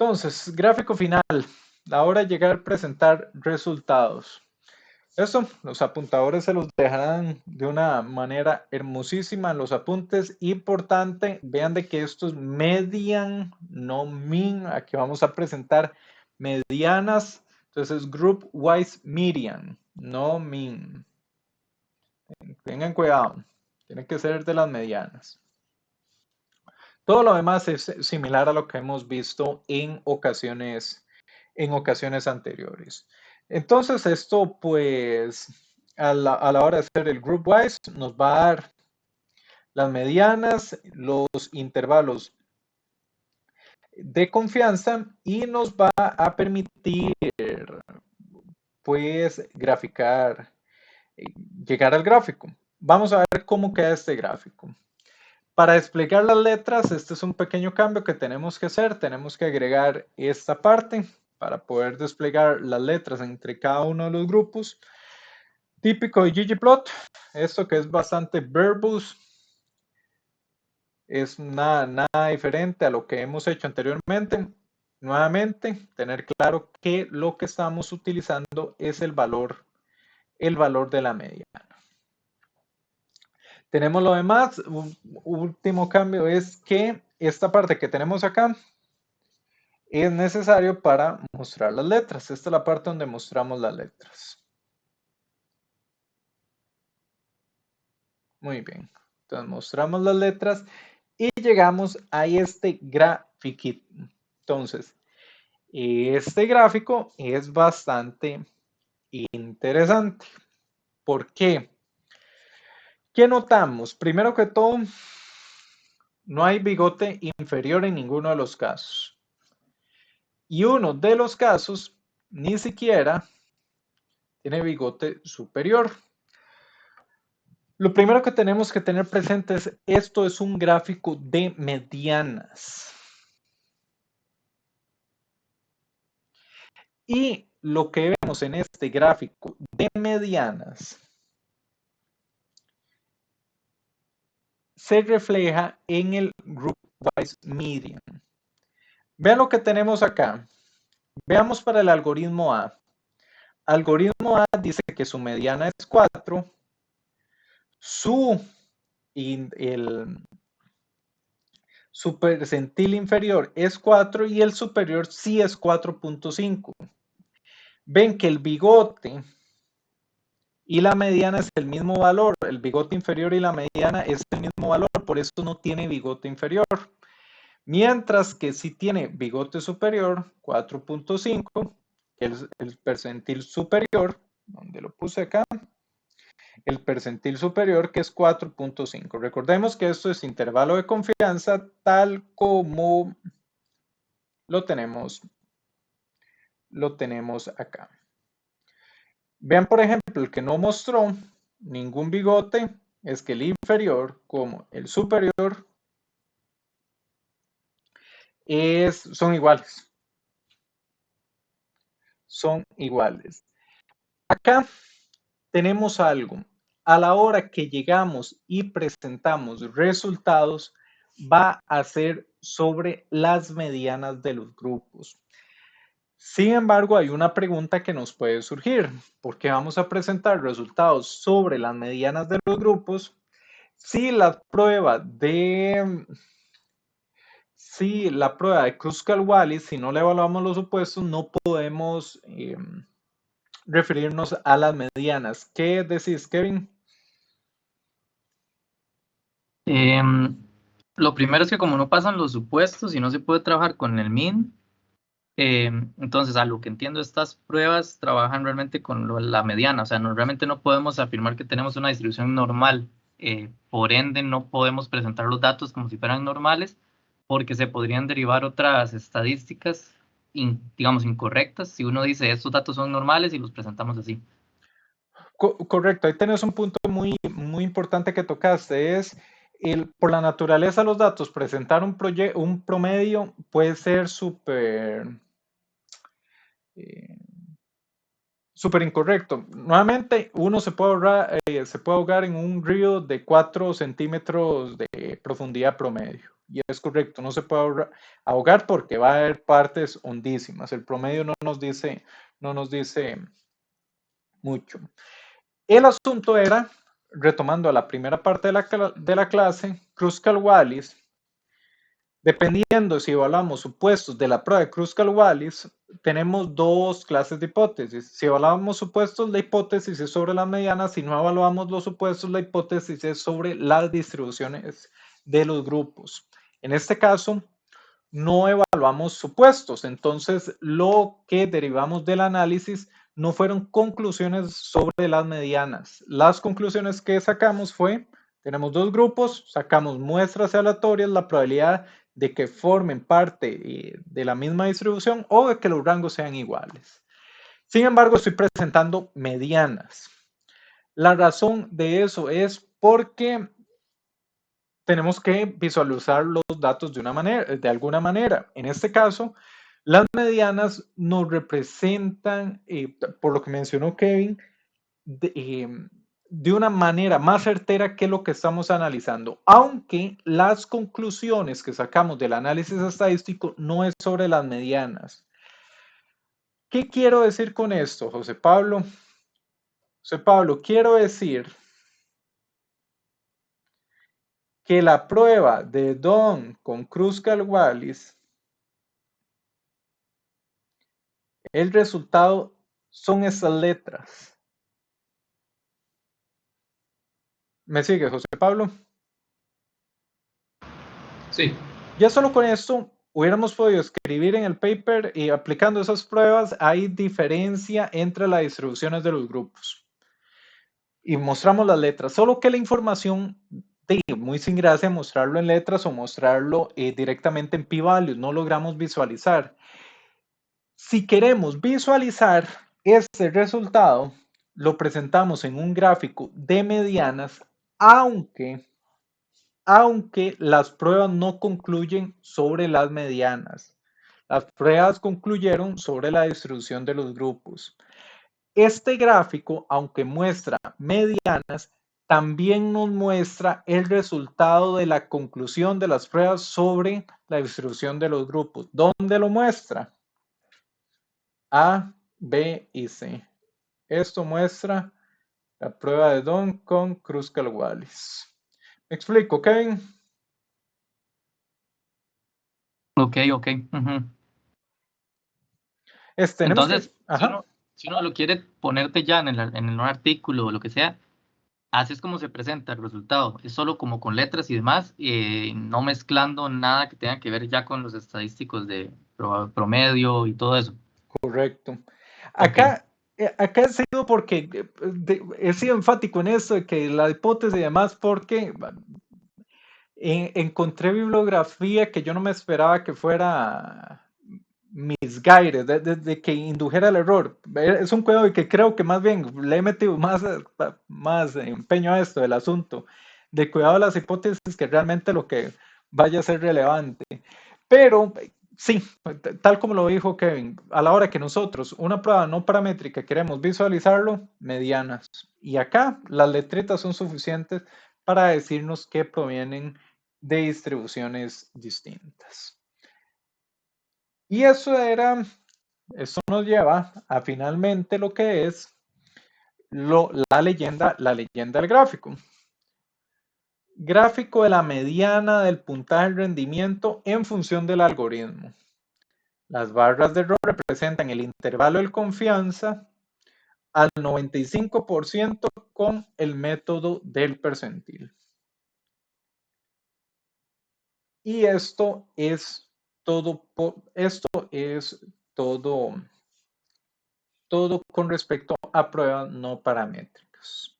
Entonces, gráfico final. La hora de llegar a presentar resultados. Eso, los apuntadores se los dejarán de una manera hermosísima en los apuntes. Importante, vean de que esto es median, no mean. Aquí vamos a presentar medianas. Entonces, group wise median, no mean. Tengan cuidado, tiene que ser de las medianas. Todo lo demás es similar a lo que hemos visto en ocasiones anteriores. Entonces, esto pues a la hora de hacer el group wise nos va a dar las medianas, los intervalos de confianza y nos va a permitir pues graficar, llegar al gráfico. Vamos a ver cómo queda este gráfico. Para desplegar las letras, este es un pequeño cambio que tenemos que hacer. Tenemos que agregar esta parte para poder desplegar las letras entre cada uno de los grupos. Típico de ggplot, esto que es bastante verbose, es nada diferente a lo que hemos hecho anteriormente. Nuevamente, tener claro que lo que estamos utilizando es el valor de la mediana. Tenemos lo demás. Un último cambio es que esta parte que tenemos acá es necesario para mostrar las letras. Esta es la parte donde mostramos las letras. Muy bien. Entonces mostramos las letras y llegamos a este grafiquito. Entonces, este gráfico es bastante interesante. ¿Por qué? ¿Qué notamos? Primero que todo, no hay bigote inferior en ninguno de los casos. Y uno de los casos ni siquiera tiene bigote superior. Lo primero que tenemos que tener presente es esto es un gráfico de medianas. Y lo que vemos en este gráfico de medianas se refleja en el group wise median. Vean lo que tenemos acá. Veamos para el algoritmo A. Algoritmo A dice que su mediana es 4, su percentil inferior es 4 y el superior sí es 4.5. Ven que el bigote y la mediana es el mismo valor, el bigote inferior y la mediana es el mismo valor, por eso no tiene bigote inferior. Mientras que si tiene bigote superior, 4.5, que es el percentil superior, donde lo puse acá, el percentil superior que es 4.5. Recordemos que esto es intervalo de confianza tal como lo tenemos acá. Vean, por ejemplo, el que no mostró ningún bigote es que el inferior como el superior son iguales. Son iguales. Acá tenemos algo. A la hora que llegamos y presentamos resultados, va a ser sobre las medianas de los grupos. Sin embargo, hay una pregunta que nos puede surgir. ¿Por qué vamos a presentar resultados sobre las medianas de los grupos si la prueba de Kruskal-Wallis, si no le evaluamos los supuestos, no podemos referirnos a las medianas? ¿Qué decís, Kevin? Lo primero es que como no pasan los supuestos y no se puede trabajar con el min, entonces a lo que entiendo estas pruebas trabajan realmente con la mediana, o sea, realmente no podemos afirmar que tenemos una distribución normal, por ende no podemos presentar los datos como si fueran normales porque se podrían derivar otras estadísticas, digamos, incorrectas si uno dice estos datos son normales y los presentamos así. Correcto, ahí tenés un punto muy, muy importante que tocaste, es por la naturaleza de los datos, presentar un promedio puede ser súper incorrecto. Nuevamente, uno se puede ahogar en un río de 4 centímetros de profundidad promedio. y es correcto, no se puede ahogar porque va a haber partes hondísimas. El promedio no nos dice mucho. El asunto era, retomando a la primera parte de la clase, Kruskal-Wallis, dependiendo si evaluamos supuestos de la prueba de Kruskal-Wallis, tenemos dos clases de hipótesis. Si evaluamos supuestos, la hipótesis es sobre las medianas. Si no evaluamos los supuestos, la hipótesis es sobre las distribuciones de los grupos. En este caso, no evaluamos supuestos. Entonces, lo que derivamos del análisis no fueron conclusiones sobre las medianas. Las conclusiones que sacamos fue, tenemos dos grupos, sacamos muestras aleatorias, la probabilidad de que formen parte de la misma distribución o de que los rangos sean iguales. Sin embargo, estoy presentando medianas. La razón de eso es porque tenemos que visualizar los datos de alguna manera. En este caso, las medianas nos representan, por lo que mencionó Kevin, de una manera más certera que lo que estamos analizando, aunque las conclusiones que sacamos del análisis estadístico no es sobre las medianas. ¿Qué quiero decir con esto, José Pablo? José Pablo, quiero decir que la prueba de Don con Kruskal-Wallis, el resultado son esas letras. ¿Me sigue, José Pablo? Sí. Ya solo con esto hubiéramos podido escribir en el paper y aplicando esas pruebas hay diferencia entre las distribuciones de los grupos. Y mostramos las letras, solo que la información, muy sin gracia mostrarlo en letras o mostrarlo directamente en p-values, no logramos visualizar. Si queremos visualizar este resultado, lo presentamos en un gráfico de medianas, aunque las pruebas no concluyen sobre las medianas. Las pruebas concluyeron sobre la distribución de los grupos. Este gráfico, aunque muestra medianas, también nos muestra el resultado de la conclusión de las pruebas sobre la distribución de los grupos. ¿Dónde lo muestra? A, B y C. Esto muestra la prueba de Don con Kruskal-Wallis. ¿Me explico, Kevin? Ok, ok. Uh-huh. Tenemos que... Entonces, si uno lo quiere ponerte ya en el artículo o lo que sea, así es como se presenta el resultado. Es solo como con letras y demás, no mezclando nada que tenga que ver ya con los estadísticos de promedio y todo eso. Correcto. Okay. Acá he sido porque he sido enfático en esto de que la hipótesis y demás, porque encontré bibliografía que yo no me esperaba que fuera misguided, de que indujera el error. Es un cuidado que creo que más bien le he metido más empeño a esto del asunto, de cuidado de las hipótesis que realmente lo que vaya a ser relevante. Pero sí, tal como lo dijo Kevin, a la hora que nosotros una prueba no paramétrica queremos visualizarlo, medianas. Y acá las letritas son suficientes para decirnos que provienen de distribuciones distintas. Y eso nos lleva a finalmente lo que es la leyenda del gráfico. Gráfico de la mediana del puntaje del rendimiento en función del algoritmo. Las barras de error representan el intervalo de confianza al 95% con el método del percentil. Y esto es todo con respecto a pruebas no paramétricas.